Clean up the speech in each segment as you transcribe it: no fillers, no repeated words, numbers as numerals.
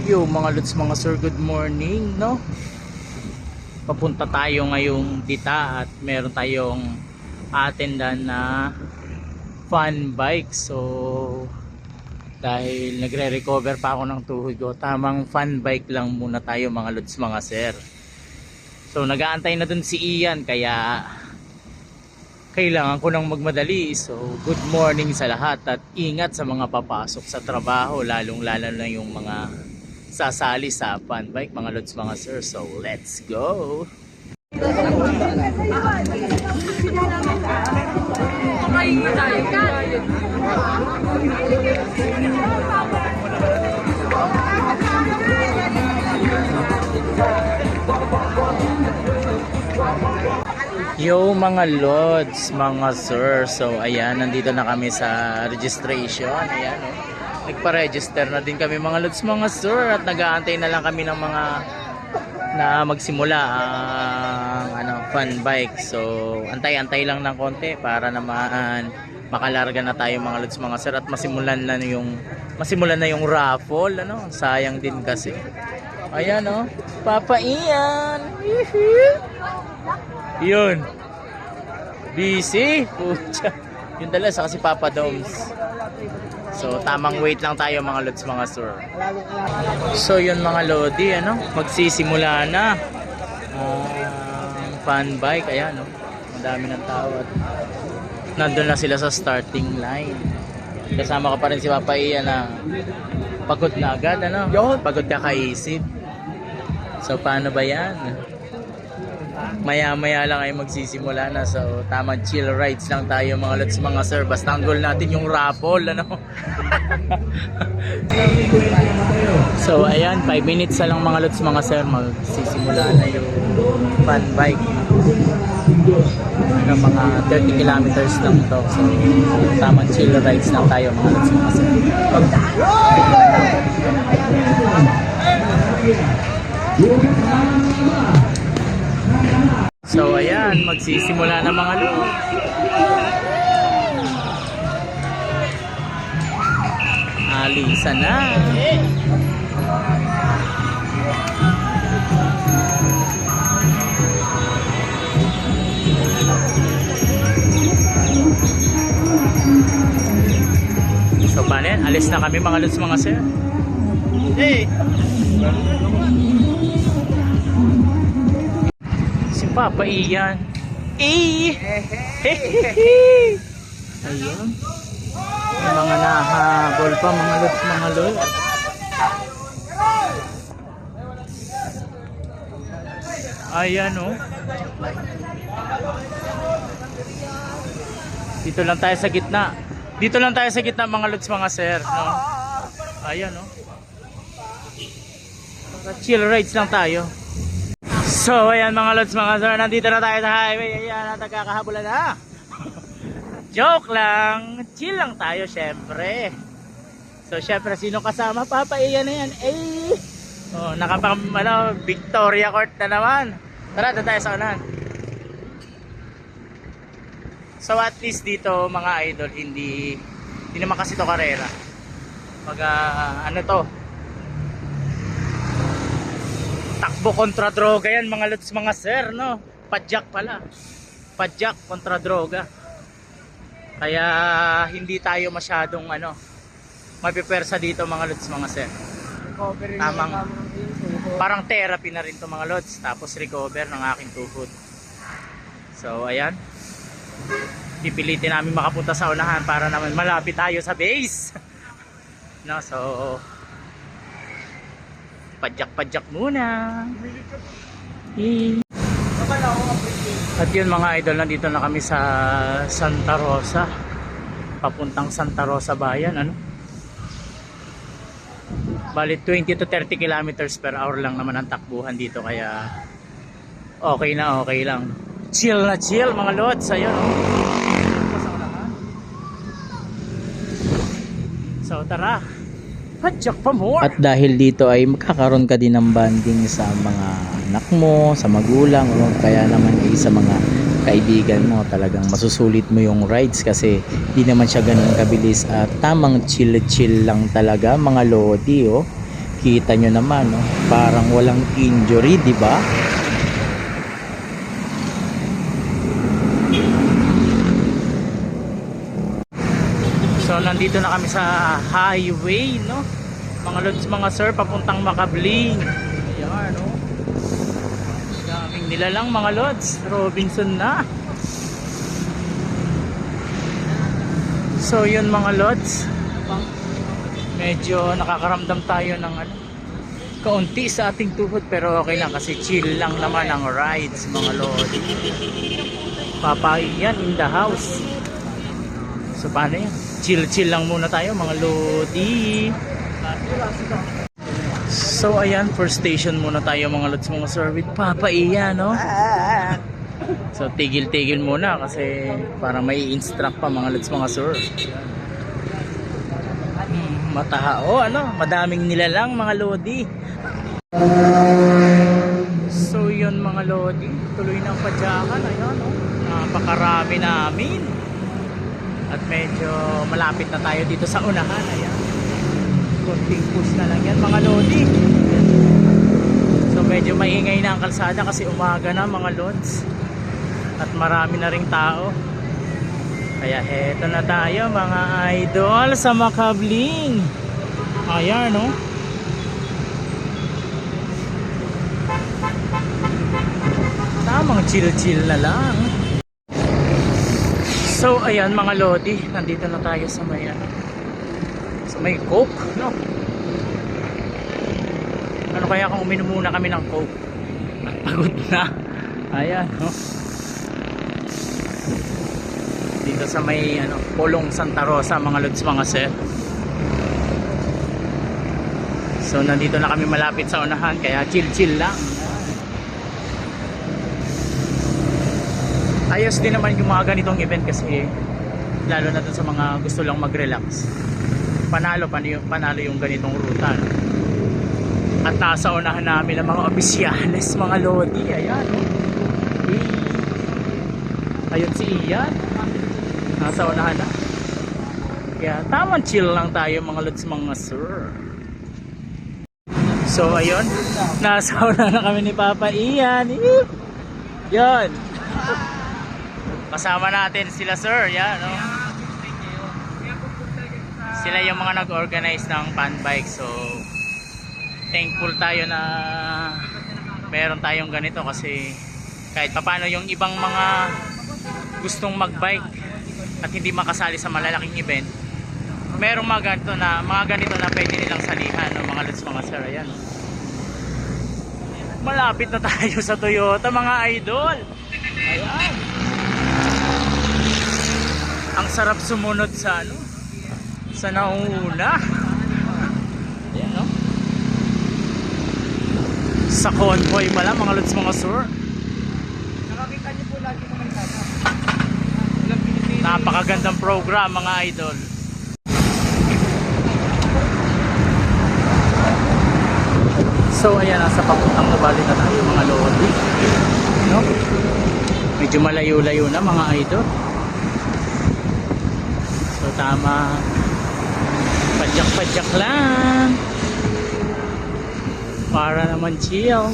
Yo mga lods, mga sir, good morning, no? Papunta tayo ngayong Dita at meron tayong attendan na fun bike. So dahil nagre-recover pa ako ng tuhod ko, tamang fun bike lang muna tayo mga lods, mga sir. So nag-aantay na dun si Ian, kaya kailangan ko nang magmadali. So good morning sa lahat at ingat sa mga papasok sa trabaho, lalong lalo na yung mga sasali sa fun bike mga lods, mga sir. So let's go. Yo mga lods, mga sir. So ayan, nandito na kami sa registration. Ayan, oh. Nagpa-register na din kami mga lods, mga sir, at nag-aantay na lang kami ng mga na magsimula ang fun bike. So antay-antay lang ng konti para naman makalarga na tayo mga lods, mga sir, at masimulan na yung raffle, sayang din kasi. Ayan, oh, Papa Ian. Yun, busy. Pucha. Yun dala sa kasi Papa Doms. So tamang wait lang tayo mga lods, mga sir. So yun mga lodi, magsisimula na fun bike. Ayan, ang dami ng tao at nandun na sila sa starting line. Kasama ka pa rin si Papa Ian na pagod na agad, pagod ka kaisip. So paano ba yan? Maya maya lang ay magsisimula na. So tamang chill rides lang tayo mga lods, mga sir. Basta ang goal natin yung raffle, So ayan, 5 minutes na lang mga lods, mga sir, magsisimula na yung fun bike. Mga 30 kilometers lang to. So tamang chill rides lang tayo mga lods, mga sir. So ayan, magsisimula na mga lods. Alisan na. So paano yan? Alis na kami mga lods, mga sir. Hey! Papa Ian. Ayun. May mga nahabol pa mga lods, mga lods. Ayan, oh. Dito lang tayo sa gitna. Dito lang tayo sa gitna mga lods, mga sir, no? Ayan, oh. Chill rides lang tayo. So ayan mga lods, mga sir, nandito na tayo sa highway. Ayan, nagkakahabulan na. Joke lang, chill lang tayo syempre. So syempre, sino kasama? Papa Ian na yan. Oh, nakapang Victoria Court na naman. Tara, doon tayo sa unahan. So at least dito mga idol, hindi naman kasi to karera. Pag to, takbo kontra droga yan mga lods, mga sir, no? Padjak pala. Padjak kontra droga. Kaya hindi tayo masyadong mapipersa dito mga lods, mga sir. Tamang parang therapy na rin to mga lods. Tapos recover ng aking tuhod. So ayan, pipilitin namin makapunta sa unahan para naman malapit tayo sa base. No, so padjak muna. At yun mga idol, nandito na kami sa Santa Rosa. Papuntang Santa Rosa bayan, Bali 20 to 30 kilometers per hour lang naman ang takbuhan dito, kaya okay lang. Chill na chill mga lods. Ayun, So tara, padjak pa more. At dahil dito ay magkakaroon ka din ng bonding sa mga anak mo, sa magulang, o kaya naman ay sa mga kaibigan mo. Talagang masusulit mo yung rides kasi di naman siya ganun kabilis at tamang chill lang talaga mga lodi, oh. Kita nyo naman, no? Parang walang injury, di ba? So nandito na kami sa highway, no? Mga lods, mga sir, papuntang Makabling. Ayan, no? Daming nilalang mga lods. Robinson na. So yun mga lods, medyo nakakaramdam tayo ng kaunti sa ating tuhod, pero okay lang kasi chill lang naman ang rides mga lods. Papaiyan in the house. So paano yan? Chill lang muna tayo mga lodi. So ayan, first station muna tayo mga lods, mga sir, with Papaiya, no? So tigil muna kasi para may instruct pa mga lods, mga sir. Matahao, madaming nilalang mga lodi. So yun mga lodi, tuloy ng padyakan. Ayan, napakarami namin. At medyo malapit na tayo dito sa unahan. Ayan. Konting push na lang yan mga lodi. So medyo maingay na ang kalsada kasi umaga na mga lods. At marami na ring tao. Kaya heto na tayo mga idol sa Makabling. Ayan, no? Tamang chill na lang. So ayan mga lodi, nandito na tayo sa may Coke, no? Ano kaya kung uminom muna kami ng Coke? At pagod na. Ayan, no? Dito sa may Polong Santa Rosa mga lods, mga sir. So nandito na kami malapit sa unahan, kaya chill lang. Ayos din naman yung mga ganitong event kasi lalo na dun sa mga gusto lang mag-relax. Panalo yung ganitong ruta, no? At nasa unahan namin ang mga opisyales mga lodi. Ayan, no? Ayun si Ian, nasa unahan na. Kaya tamang chill lang tayo mga lods, mga sir. So ayun, nasa unahan na kami ni Papa Ian. Yan. Kasama natin sila sir, yan, no? Sila yung mga nag-organize ng fan bike. So thankful tayo na meron tayong ganito kasi kahit papaano yung ibang mga gustong mag-bike at hindi makasali sa malalaking event, merong mga ganito na pwede nilang salihan, no? Mga lods, mga sir, ayan. Malapit na tayo sa Toyota mga idol. Ayan. Ang sarap sumunod sa sa nauna. Ayan, no? Sa convoy pala mga lods, mga sir. Nakakita niyo po lagi naman sana. Napakagandang program mga idol. So ayan, nasa papuntang Nabali na tayo mga lodi, no? Medyo malayo-layo na mga idol. So tama, padyak lang para naman chill.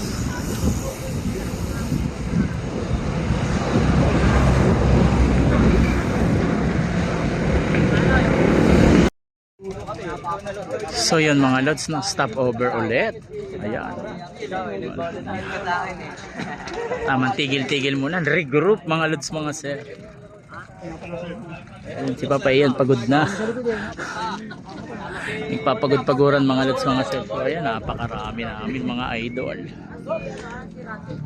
So yun mga lods, no, stop over ulit. Ayan. Tamang tigil muna, regroup mga lods, mga sir. Ayan, si Papa Ian pagod na. Nagpapagod-paguran mga lods, mga sir. So ayan, napakarami namin mga idol.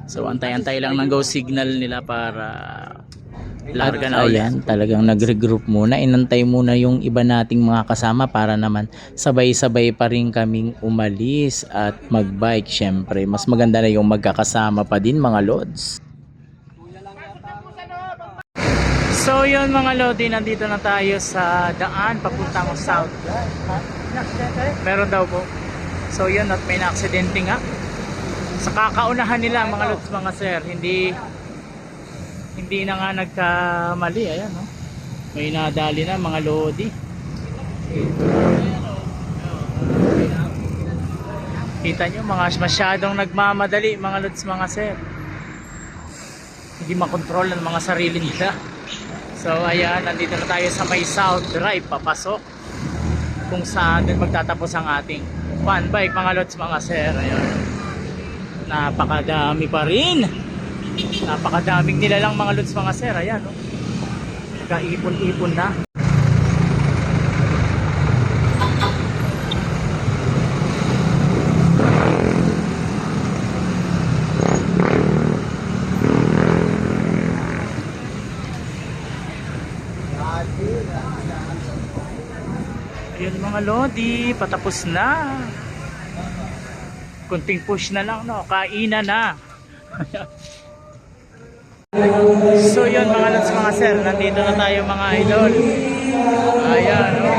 So antay-antay lang ng go signal nila para larga na ulit. Ayan, talagang nag-regroup muna. Inantay muna yung iba nating mga kasama para naman sabay-sabay pa rin kaming umalis at mag-bike. Syempre, mas maganda na yung magkakasama pa din mga lods. So yun mga lodi, nandito na tayo sa daan papuntang south. Meron daw po. So yun, at may na-aksidente nga. Sa kakaunahan nila mga lods, mga sir, hindi na nga nagkamali. Ayan, no? May nadali na mga lodi. Kita nyo, masyadong nagmamadali mga lods, mga sir. Hindi makontrol ng mga sarili nila. So ayan, nandito na tayo sa may South Drive, papasok. Kung saan din magtatapos ang ating fun bike mga lods, mga sir. Ayan. Napakadami pa rin. Napakadaming nilalang mga lods, mga sir. Ayan, no? Kaipon-ipon na. Ayun mga lodi, patapos na. Kunting push na lang, no? Kainan na. So yun mga lods, mga sir, nandito na tayo mga idol. Ayan, no?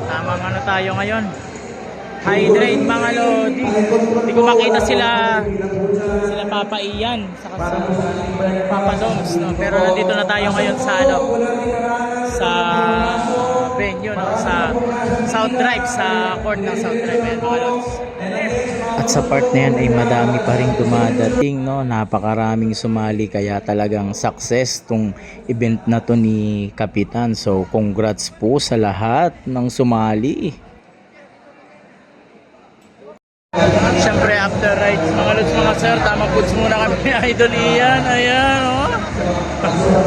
Tamang ano tayo ngayon. Hydrate mga lodi. Hindi ko makita sila Papa Ian saka sa Papa Doms, no? Pero nandito na tayo ngayon sa ano, sa venue, no? Sa South Drive, sa court ng South Drive. Ayan mga lods. At sa part na yan ay madami pa rin dumadating, no? Napakaraming sumali, kaya talagang success tong event na to ni Kapitan. So congrats po sa lahat ng sumali. Siyempre after rides mga lods, mga sir, tamang foods muna kami ni Idol Ian. Ayan, oh.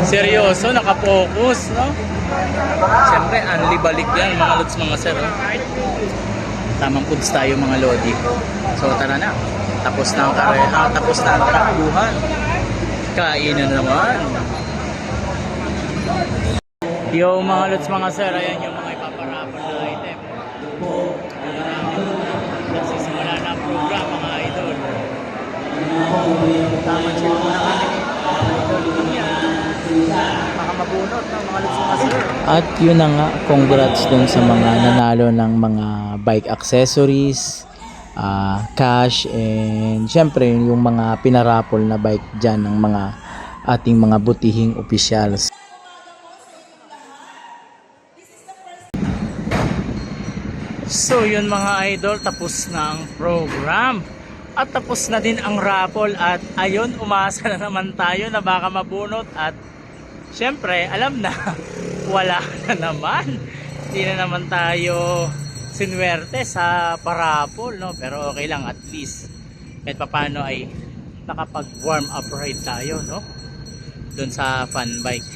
Seryoso, nakapokus, no? Siyempre unli balik yan mga lods, mga sir, oh. Tamang foods tayo mga lodi. So tara na. Tapos na ang tapos na ang takbuhan. Kainan naman. Yo mga lods, mga sir, ayan yung mga ipaparapon na item. Nagsisimula na ang program mga idol. Tamang chill muna kami. Baka mabunot ng mga lods, mga sir. At yun na nga, congrats dun sa mga nanalo ng mga bike accessories, cash, and syempre yung mga pinarapol na bike dyan ng mga ating mga butihing officials. So yun mga idol, tapos na ang program at tapos na din ang raffle, at ayun, umasa na naman tayo na baka mabunot, at syempre alam na wala na naman, hindi na naman tayo sinwerte sa parapol, no? Pero okay lang, at least kahit papano ay nakapag warm up ride tayo, no? Doon sa fun bike,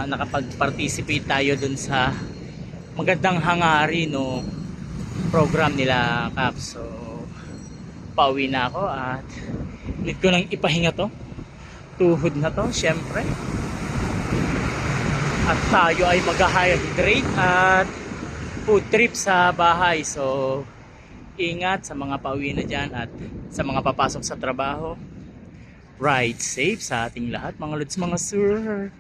nakapag participate tayo doon sa magandang hangarin, no, program nila Cap. So pauwi na ako at need ko nang ipahinga to, tuhod na to syempre, at tayo ay mag-hydrate at food trip sa bahay. So ingat sa mga pauwi na dyan at sa mga papasok sa trabaho. Ride safe sa ating lahat mga lods, mga sir.